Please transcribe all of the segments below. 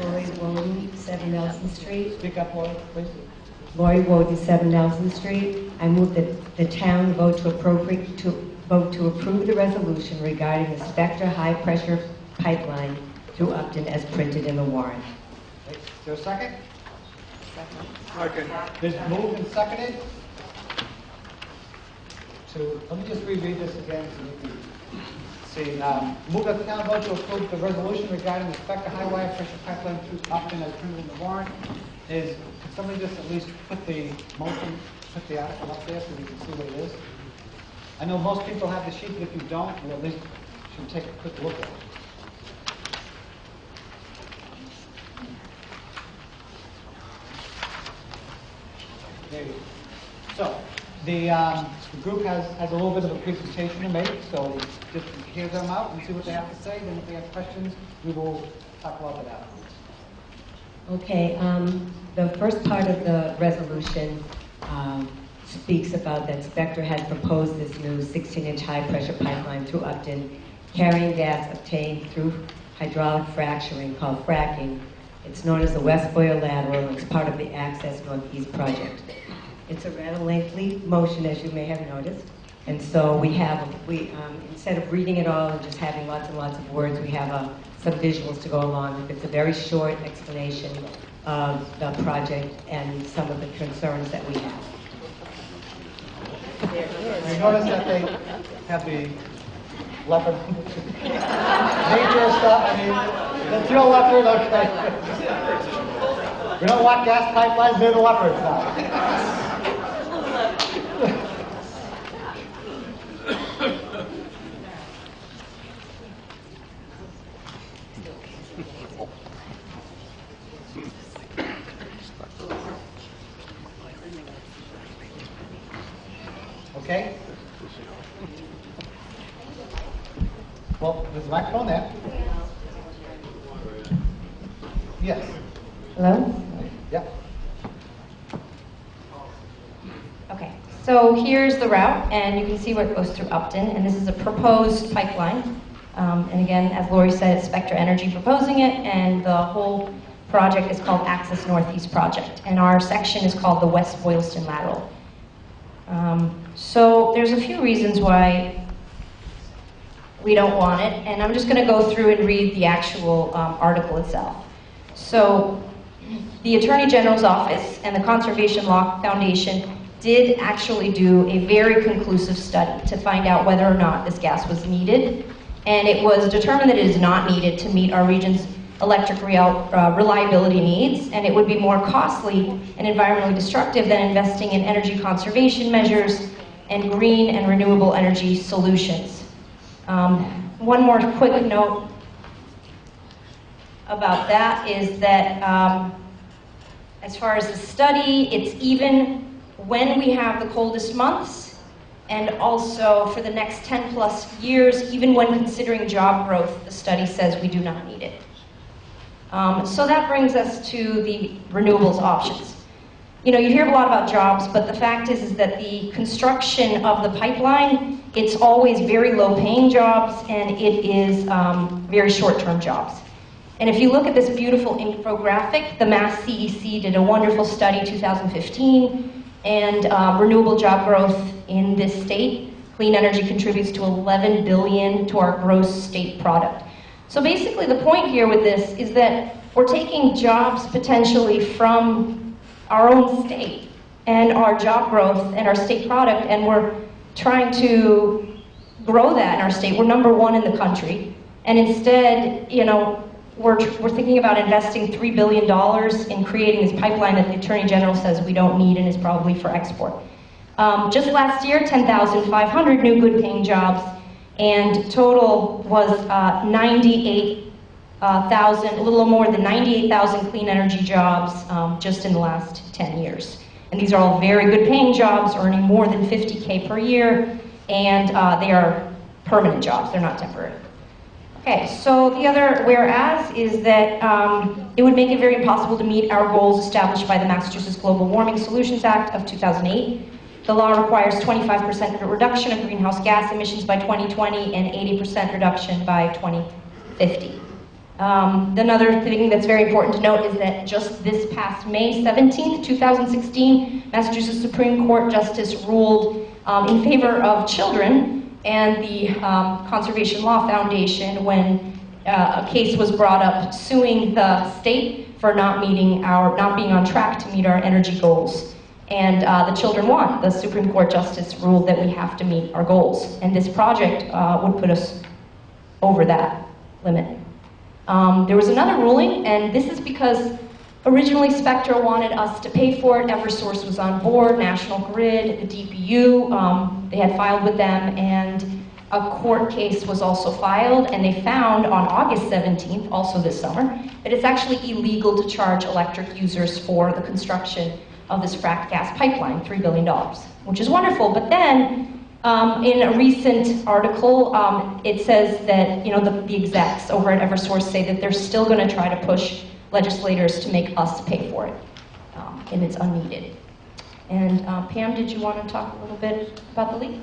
Lori Woden, 7 Nelson Street. Speak up, Lori, please. Lori Woden, 7 Nelson Street. I move that the town vote to approve the resolution regarding the Spectra high-pressure pipeline through Upton as printed in the warrant. Is there a second? Second. There's moved and seconded. Let me just reread this again so you can see. Move that the town vote to approve the resolution regarding the Spectra high wire pressure pipeline through Upton as printed in the warrant. Could somebody just at least put the article up there so we can see what it is? I know most people have the sheet, but if you don't, we at least should take a quick look at it. There you go. So, the group has a little bit of a presentation to make, so just hear them out and see what they have to say. Then if they have questions, we will talk about that. Okay, the first part of the resolution speaks about that Spectra has proposed this new 16-inch high-pressure pipeline through Upton, carrying gas obtained through hydraulic fracturing called fracking. It's known as the West Boyle Lateral, and it's part of the Access Northeast project. It's a rather lengthy motion, as you may have noticed, and so we instead of reading it all and just having lots and lots of words, we have some visuals to go along with. It's a very short explanation of the project and some of the concerns that we have. You notice that they have the leopard nature stuff. I mean, the real leopard. Okay. We don't want gas pipelines near the leopards now. Okay? Well, there's a microphone there. Yes. Hello? Yeah. Okay, so here's the route, and you can see where it goes through Upton, and this is a proposed pipeline. And again, as Lori said, it's Spectra Energy proposing it, and the whole project is called Access Northeast Project, and our section is called the West Boylston Lateral. So there's a few reasons why we don't want it, and I'm just going to go through and read the actual article itself. So the Attorney General's Office and the Conservation Law Foundation did actually do a very conclusive study to find out whether or not this gas was needed, and it was determined that it is not needed to meet our region's electric reliability needs, and it would be more costly and environmentally destructive than investing in energy conservation measures and green and renewable energy solutions. One more quick note about that is that as far as the study, it's even when we have the coldest months, and also for the next 10 plus years, even when considering job growth, the study says we do not need it. So that brings us to the renewables options. You know, you hear a lot about jobs, but the fact is that the construction of the pipeline, it's always very low-paying jobs, and it is very short-term jobs. And if you look at this beautiful infographic, the Mass CEC did a wonderful study, 2015, and renewable job growth in this state, clean energy contributes to $11 billion to our gross state product. So basically the point here with this is that we're taking jobs potentially from our own state and our job growth and our state product, and we're trying to grow that in our state. We're #1 in the country, and instead, you know, we're thinking about investing $3 billion in creating this pipeline that the Attorney General says we don't need and is probably for export. Just last year, 10,500 new good-paying jobs, and total was 98,000, a little more than 98,000 clean energy jobs just in the last 10 years. And these are all very good-paying jobs, earning more than $50K per year, and they are permanent jobs, they're not temporary. Okay, so the other whereas is that it would make it very impossible to meet our goals established by the Massachusetts Global Warming Solutions Act of 2008. The law requires 25% reduction of greenhouse gas emissions by 2020 and 80% reduction by 2050. Another thing that's very important to note is that just this past May 17th, 2016, Massachusetts Supreme Court Justice ruled in favor of children and the Conservation Law Foundation when a case was brought up suing the state for not being on track to meet our energy goals. And the children won. The Supreme Court Justice ruled that we have to meet our goals. And this project would put us over that limit. There was another ruling, and this is because originally Spectra wanted us to pay for it. Eversource was on board, National Grid, the DPU, they had filed with them, and a court case was also filed, and they found on August 17th, also this summer, that it's actually illegal to charge electric users for the construction of this fracked gas pipeline, $3 billion, which is wonderful. But then, in a recent article, it says that the execs over at Eversource say that they're still going to try to push legislators to make us pay for it, and it's unneeded. And Pam, did you want to talk a little bit about the leak?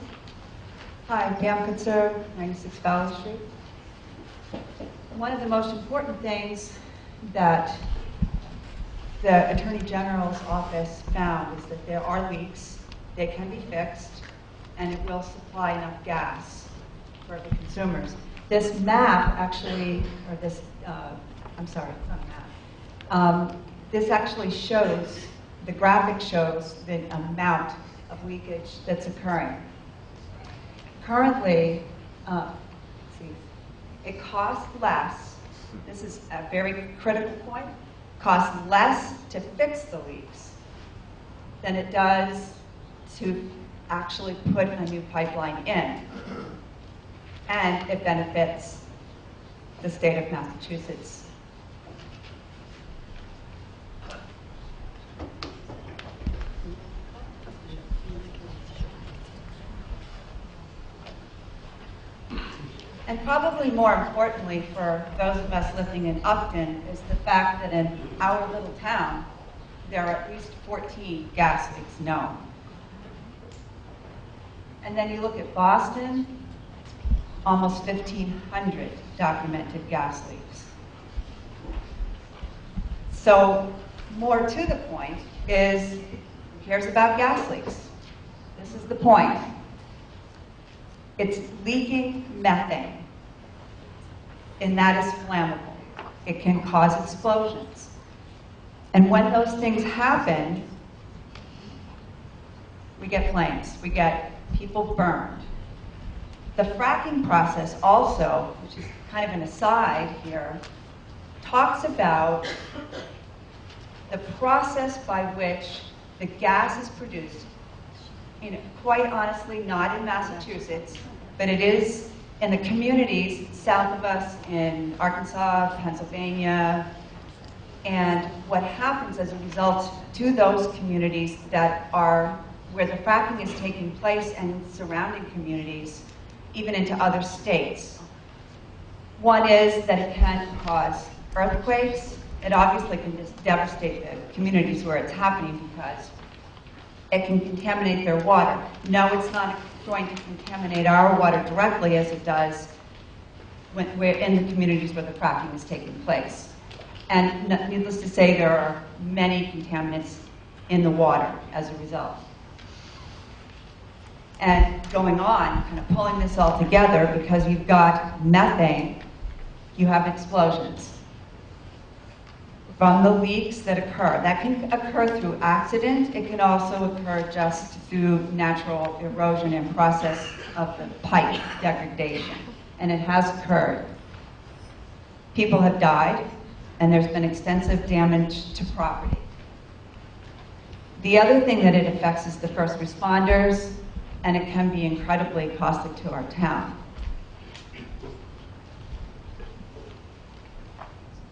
Hi, Pam Kutzer, 96 Valley Street. One of the most important things that the Attorney General's office found is that there are leaks, they can be fixed, and it will supply enough gas for the consumers. This map actually, or this, I'm sorry, it's not a map. This actually shows, the graphic shows the amount of leakage that's occurring. Currently, it costs less, this is a very critical point, costs less to fix the leaks than it does to actually put a new pipeline in. And it benefits the state of Massachusetts. And probably more importantly for those of us living in Upton is the fact that in our little town, there are at least 14 gas leaks known. And then you look at Boston, almost 1,500 documented gas leaks. So more to the point is, who cares about gas leaks? This is the point. It's leaking methane, and that is flammable. It can cause explosions. And when those things happen, we get flames, we get people burned. The fracking process also, which is kind of an aside here, talks about the process by which the gas is produced. Quite honestly, not in Massachusetts, but it is in the communities south of us in Arkansas, Pennsylvania, and what happens as a result to those communities that are where the fracking is taking place and surrounding communities, even into other states. One is that it can cause earthquakes. It obviously can just devastate the communities where it's happening because it can contaminate their water. No, it's not going to contaminate our water directly as it does when we're in the communities where the fracking is taking place. And needless to say, there are many contaminants in the water as a result. And going on, kind of pulling this all together, because you've got methane, you have explosions. From the leaks that occur. That can occur through accident. It can also occur just through natural erosion and process of the pipe degradation. And it has occurred. People have died, and there's been extensive damage to property. The other thing that it affects is the first responders, and it can be incredibly costly to our town.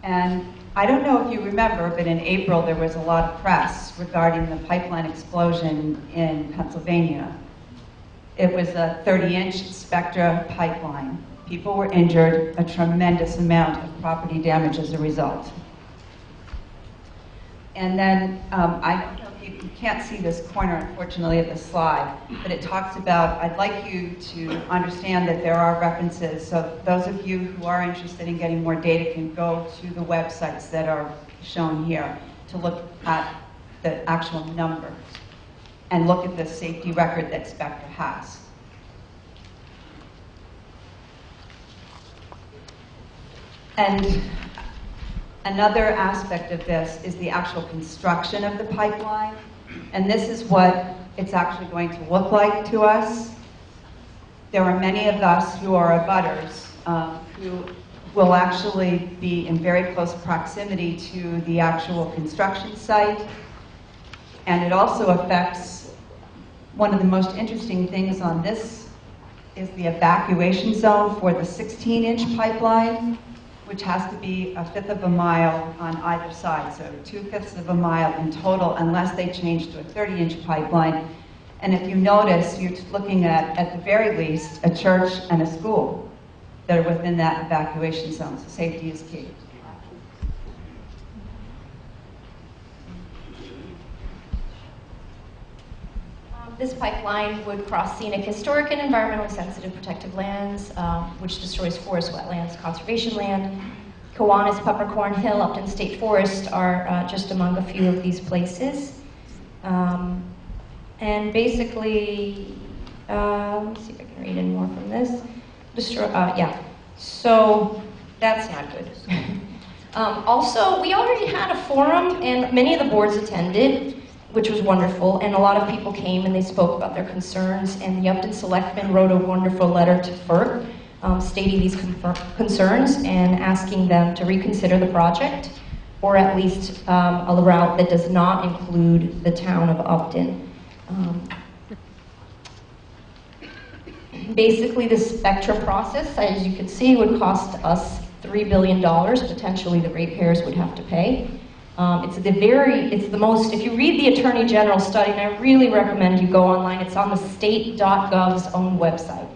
And I don't know if you remember, but in April there was a lot of press regarding the pipeline explosion in Pennsylvania. It was a 30-inch Spectra pipeline. People were injured, a tremendous amount of property damage as a result. And then, I don't know if you can't see this corner, unfortunately, of the slide, but it talks about, I'd like you to understand that there are references, so those of you who are interested in getting more data can go to the websites that are shown here to look at the actual numbers and look at the safety record that Spectra has. And another aspect of this is the actual construction of the pipeline. And this is what it's actually going to look like to us. There are many of us who are abutters who will actually be in very close proximity to the actual construction site. And it also affects, one of the most interesting things on this is the evacuation zone for the 16-inch pipeline, which has to be 1/5 of a mile on either side, so 2/5 of a mile in total, unless they change to a 30-inch pipeline. And if you notice, you're looking at the very least, a church and a school that are within that evacuation zone, so safety is key. This pipeline would cross scenic, historic, and environmentally sensitive protected lands, which destroys forest, wetlands, conservation land. Kiwanis, Peppercorn Hill, Upton State Forest are just among a few of these places. And basically, let me see if I can read any more from this. Yeah, so that's not good. Also, we already had a forum, and many of the boards attended, which was wonderful, and a lot of people came and they spoke about their concerns, and the Upton Selectmen wrote a wonderful letter to FERC stating these concerns and asking them to reconsider the project, or at least a route that does not include the town of Upton. Basically, the Spectra process, as you can see, would cost us $3 billion, potentially the ratepayers would have to pay. It's the most, if you read the Attorney General study, and I really recommend you go online, it's on the state.gov's own website.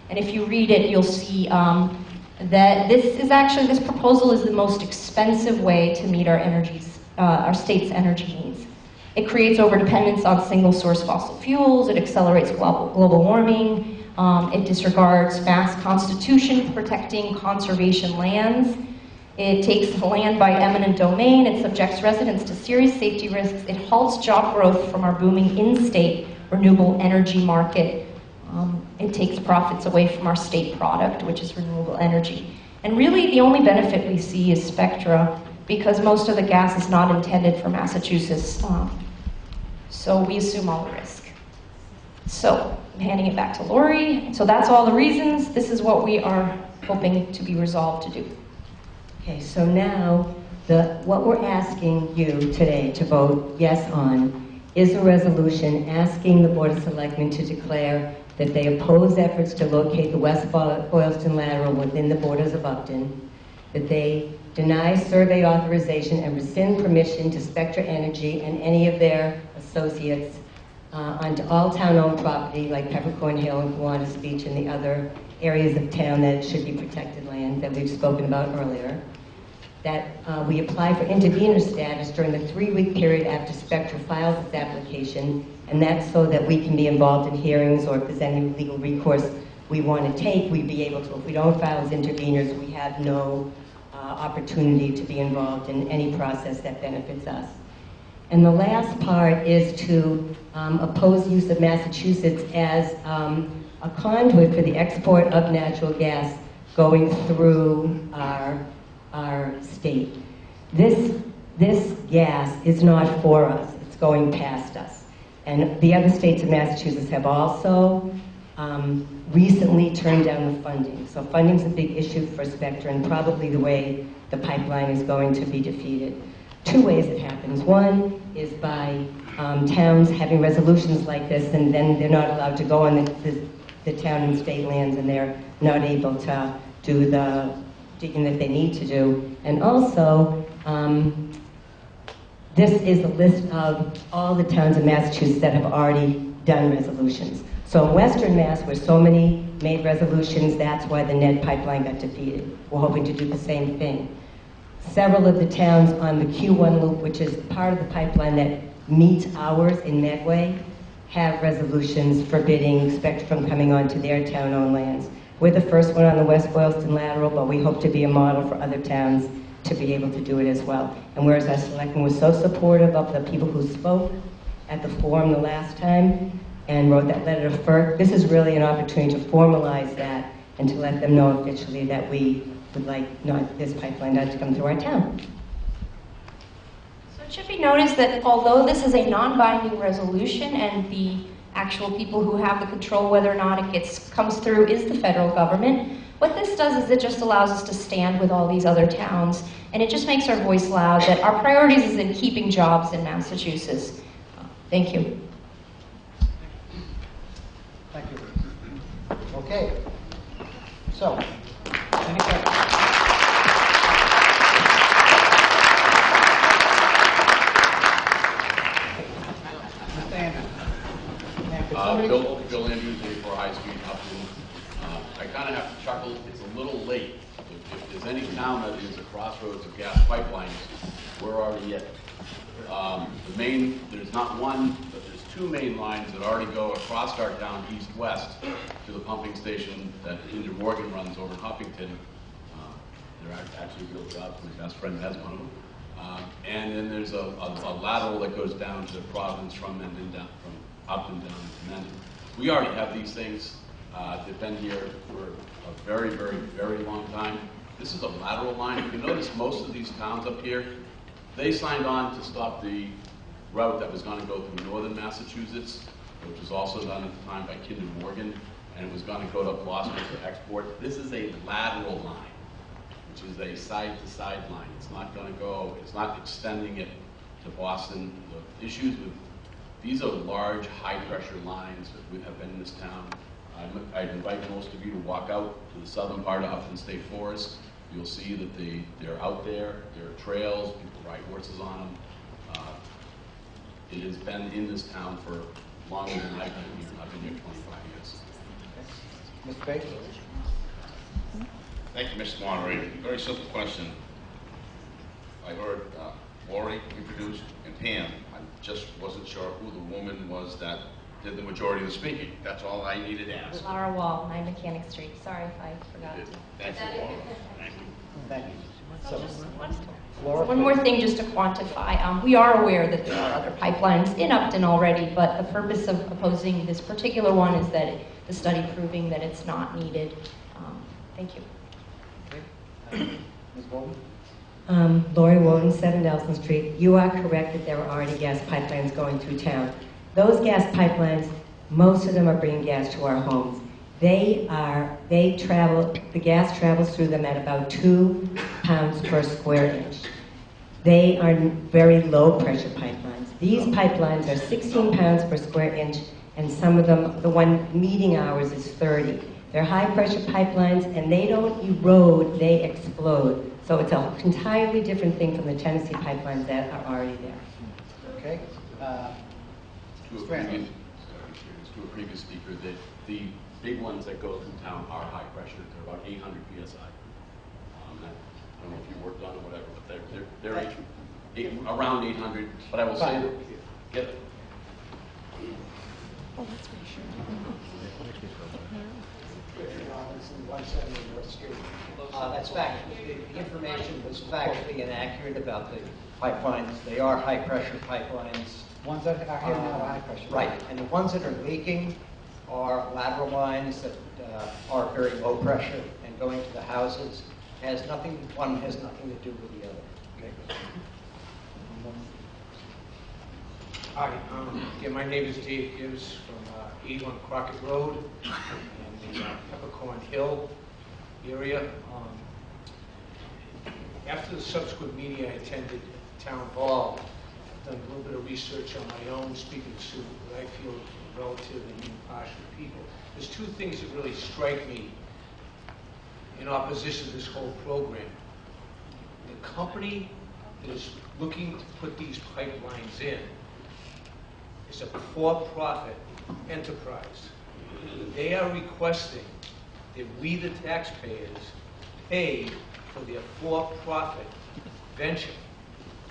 And if you read it, you'll see that this proposal is the most expensive way to meet our state's energy needs. It creates overdependence on single source fossil fuels, it accelerates global warming, it disregards vast constitution protecting conservation lands. It takes land by eminent domain, it subjects residents to serious safety risks, it halts job growth from our booming in-state renewable energy market. It takes profits away from our state product, which is renewable energy. And really the only benefit we see is Spectra, because most of the gas is not intended for Massachusetts, so we assume all the risk. So, I'm handing it back to Lori. So that's all the reasons. This is what we are hoping to be resolved to do. Okay, so now what we're asking you today to vote yes on is a resolution asking the Board of Selectmen to declare that they oppose efforts to locate the West Boylston lateral within the borders of Upton, that they deny survey authorization and rescind permission to Spectra Energy and any of their associates onto all town-owned property like Peppercorn Hill and Kiwanis Beach and the other areas of town that should be protected land that we've spoken about earlier. That we apply for intervener status during the 3-week period after Spectra files its application, and that's so that we can be involved in hearings, or if there's any legal recourse we want to take, we'd be able to. If we don't file as interveners, we have no opportunity to be involved in any process that benefits us. And the last part is to oppose use of Massachusetts as a conduit for the export of natural gas going through our state. This gas is not for us, it's going past us. And the other states of Massachusetts have also recently turned down the funding. So funding's a big issue for Spectra, and probably the way the pipeline is going to be defeated. 2 ways it happens. One is by towns having resolutions like this, and then they're not allowed to go on the town and state lands, and they're not able to do the digging that they need to do. And also, this is a list of all the towns in Massachusetts that have already done resolutions. So in Western Mass, where so many made resolutions, that's why the Ned pipeline got defeated. We're hoping to do the same thing. Several of the towns on the Q1 loop, which is part of the pipeline that meets ours in Medway have resolutions forbidding Spectra from coming onto their town-owned lands. We're the first one on the West Boylston lateral, but we hope to be a model for other towns to be able to do it as well. And whereas our selectman was so supportive of the people who spoke at the forum the last time and wrote that letter to FERC, this is really an opportunity to formalize that and to let them know officially that we would like not this pipeline not to come through our town. So it should be noticed that although this is a non-binding resolution and the actual people who have the control whether or not it comes through is the federal government, what this does is it just allows us to stand with all these other towns, and it just makes our voice loud that our priorities is in keeping jobs in Massachusetts. Thank you. Thank you. Okay. So, any questions? Mr. Andrews. Ma'am, could somebody- Bill Andrews, A4 High Street, Upton. I kind of have to chuckle. It's a little late. If there's any town that is a crossroads of gas pipelines, we're already at. There's not one, but there's two main lines that already go across our town, east-west, to the pumping station that Inter Morgan runs over in Huffington. They're actually real jobs. My best friend has one of them. And then there's a lateral that goes down to Providence from Mendon, from Upton down to Mendon. We already have these things. They've been here for a very, very, very long time. This is a lateral line. If you notice, most of these towns up here, they signed on to stop the route that was going to go through northern Massachusetts, which was also done at the time by Kinder Morgan, and it was going to go to Gloucester for export. This is a lateral line, which is a side-to-side line. It's not going to go, it's not extending it to Boston. The issues with, these are large, high-pressure lines that we have been in this town. I'd invite most of you to walk out to the southern part of Upton State Forest. You'll see that they're out there. There are trails. People ride horses on them. It has been in this town for longer than I've been here. I've been here 25 years. Mr. Bates? Thank you, Mr. Moderator. Very simple question. I heard Lori introduced and Pam. I just wasn't sure who the woman was that did the majority of the speaking. That's all I needed to ask. Laura Wall, 9 Mechanic Street. Sorry if I forgot to. Thank you, Laura. Thank you. Thank you. So Laura, one more thing just to quantify. We are aware that there are other pipelines in Upton already, but the purpose of opposing this particular one is that the study proving that it's not needed. Thank you. Ms. Bowman? Lori Woden, 7 Nelson Street. You are correct that there are already gas pipelines going through town. Those gas pipelines, most of them are bringing gas to our homes. The gas travels through them at about 2 pounds per square inch. They are very low pressure pipelines. These pipelines are 16 pounds per square inch, and some of them, the one meeting ours is 30. They're high pressure pipelines, and they don't erode, they explode. So it's an entirely different thing from the Tennessee pipelines that are already there. Okay. To a previous speaker, the big ones that go through town are high pressure. They're about 800 psi. I don't know if you worked on it or whatever, but they're around 800. But I will say that, That's fact. The information was factually inaccurate about the pipelines. They are high-pressure pipelines. Ones that are here now are high pressure. Right, and the ones that are leaking are lateral lines that are very low pressure and going to the houses. One has nothing to do with the other. Okay. Hi, again, my name is Dave Gibbs from 81 Crockett Road in the Peppercorn Hill area. After the subsequent meeting I attended at Town Hall, I've done a little bit of research on my own, speaking to what I feel are relative and impartial people. There's two things that really strike me in opposition to this whole program. The company that is looking to put these pipelines in is a for-profit enterprise. They are requesting that we, the taxpayers, pay for their for-profit venture.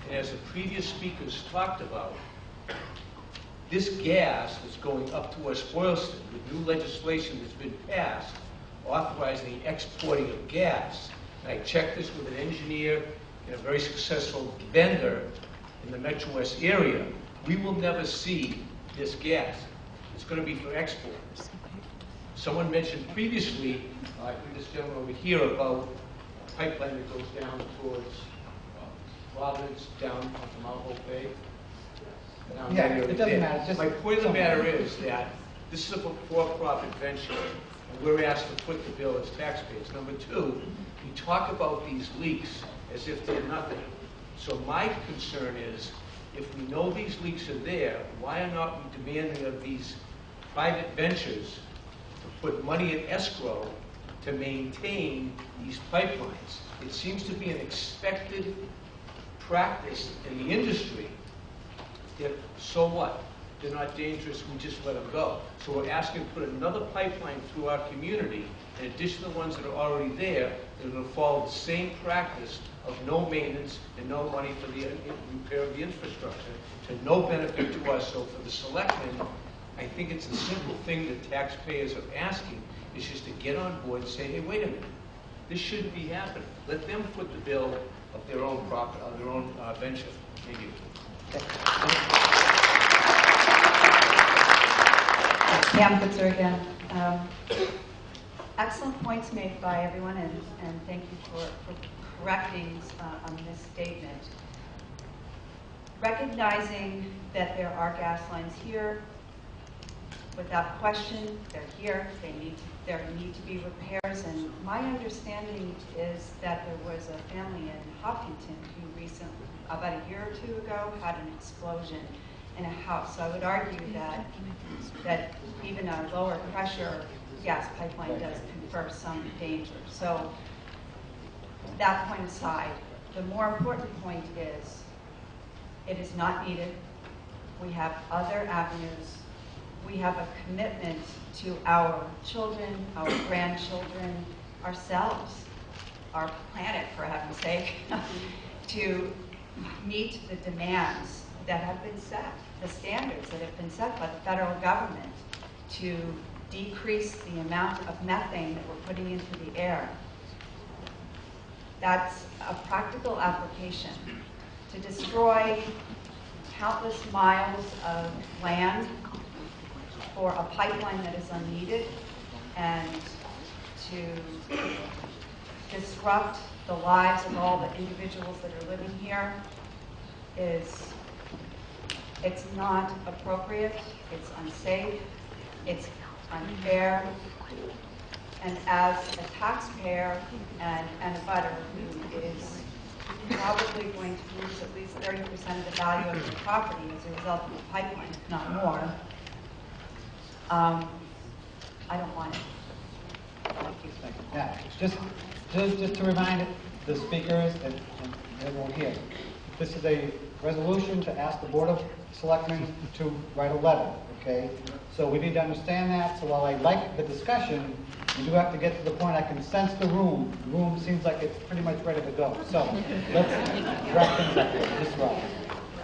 And as the previous speakers talked about, This gas that's going up to West Boylston, with new legislation that's been passed, authorizing the exporting of gas, and I checked this with an engineer and a very successful vendor in the Metro West area, we will never see this gas. It's going to be for export. Someone mentioned previously, I think this gentleman over here, about a pipeline that goes down towards Providence, down onto Mount Hope Bay. Down Yeah, that area it doesn't there. matter, just My point of the matter is that this is a for-profit venture, and we're asked to foot the bill as taxpayers. Number two, we talk about these leaks as if they're nothing. So my concern is, if we know these leaks are there, why are not we demanding of these private ventures to put money in escrow to maintain these pipelines? It seems to be an expected practice in the industry. If, so what? They're not dangerous, we just let them go. So we're asking to put another pipeline through our community, in addition to the ones that are already there, that are going to follow the same practice of no maintenance and no money for the repair of the infrastructure, to no benefit to us. So for the selectmen, I think it's a simple thing that taxpayers are asking, is just to get on board and say, hey, wait a minute, this shouldn't be happening. Let them foot the bill of their own profit, of their own venture. Thank you. Pam Pitzer again. Excellent points made by everyone, and thank you for correcting on this statement. Recognizing that there are gas lines here, without question, they're here. There need to be repairs, and my understanding is that there was a family in Hopkinton who recently, about a year or two ago, had an explosion in a house. So I would argue that even a lower pressure gas pipeline does confer some danger. So that point aside, the more important point is it is not needed. We have other avenues. We have a commitment to our children, our grandchildren, ourselves, our planet, for heaven's sake, to meet the demands that have been set, the standards that have been set by the federal government to decrease the amount of methane that we're putting into the air. That's a practical application. To destroy countless miles of land for a pipeline that is unneeded and to disrupt the lives of all the individuals that are living here it's not appropriate, it's unsafe, it's unfair, and as a taxpayer and a butter who is probably going to lose at least 30% of the value of the property as a result of the pipeline, if not more, I don't want it. Thank you. Yeah, just to remind the speakers and everyone here, this is a resolution to ask the Board of Selectmen to write a letter, okay? So we need to understand that. So while I like the discussion, we do have to get to the point. I can sense the room. The room seems like it's pretty much ready to go. So let's wrap things up here. Ms. Robbins.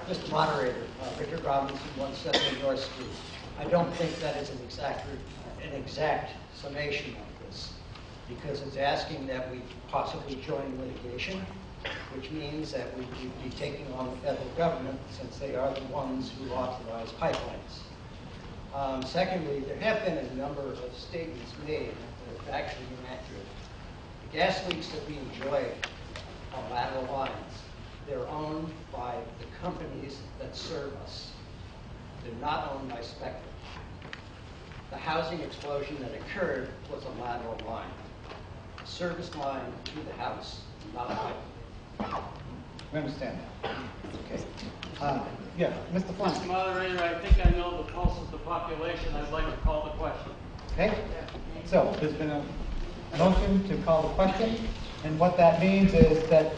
Mr. Moderator, Richard Robinson, 170 North Street. I don't think that is an exact summation of this, because it's asking that we possibly join litigation, which means that we would be taking on the federal government since they are the ones who authorize pipelines. Secondly, there have been a number of statements made that are factually inaccurate. The gas leaks that we enjoy are lateral lines. They're owned by the companies that serve us. They're not owned by Spectrum. The housing explosion that occurred was a lateral line. A service line to the house, not a pipeline. We understand that. Okay. Yeah, Mr. Flynn. Mr. Moderator, I think I know the pulse of the population. I'd like to call the question. Okay. So there's been a motion to call the question, and what that means is that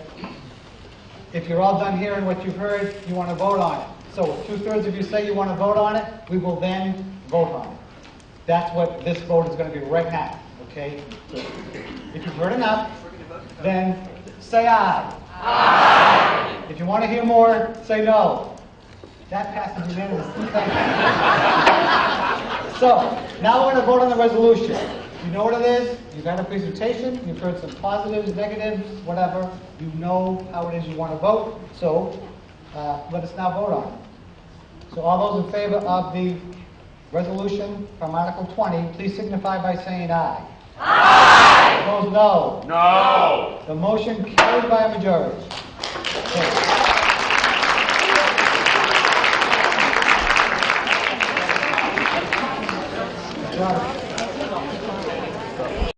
if you're all done hearing what you've heard, you want to vote on it. So if 2/3 of you say you want to vote on it, we will then vote on it. That's what this vote is going to be right now, okay? If you've heard enough, then say aye. Aye. If you want to hear more, say no. That passes unanimously. Thank you. So, now we're going to vote on the resolution. You know what it is. You've had a presentation. You've heard some positives, negatives, whatever. You know how it is you want to vote. So, let us now vote on it. So all those in favor of the resolution from Article 20, please signify by saying aye. Aye. Opposed, no. No! The motion carried by a majority. Okay.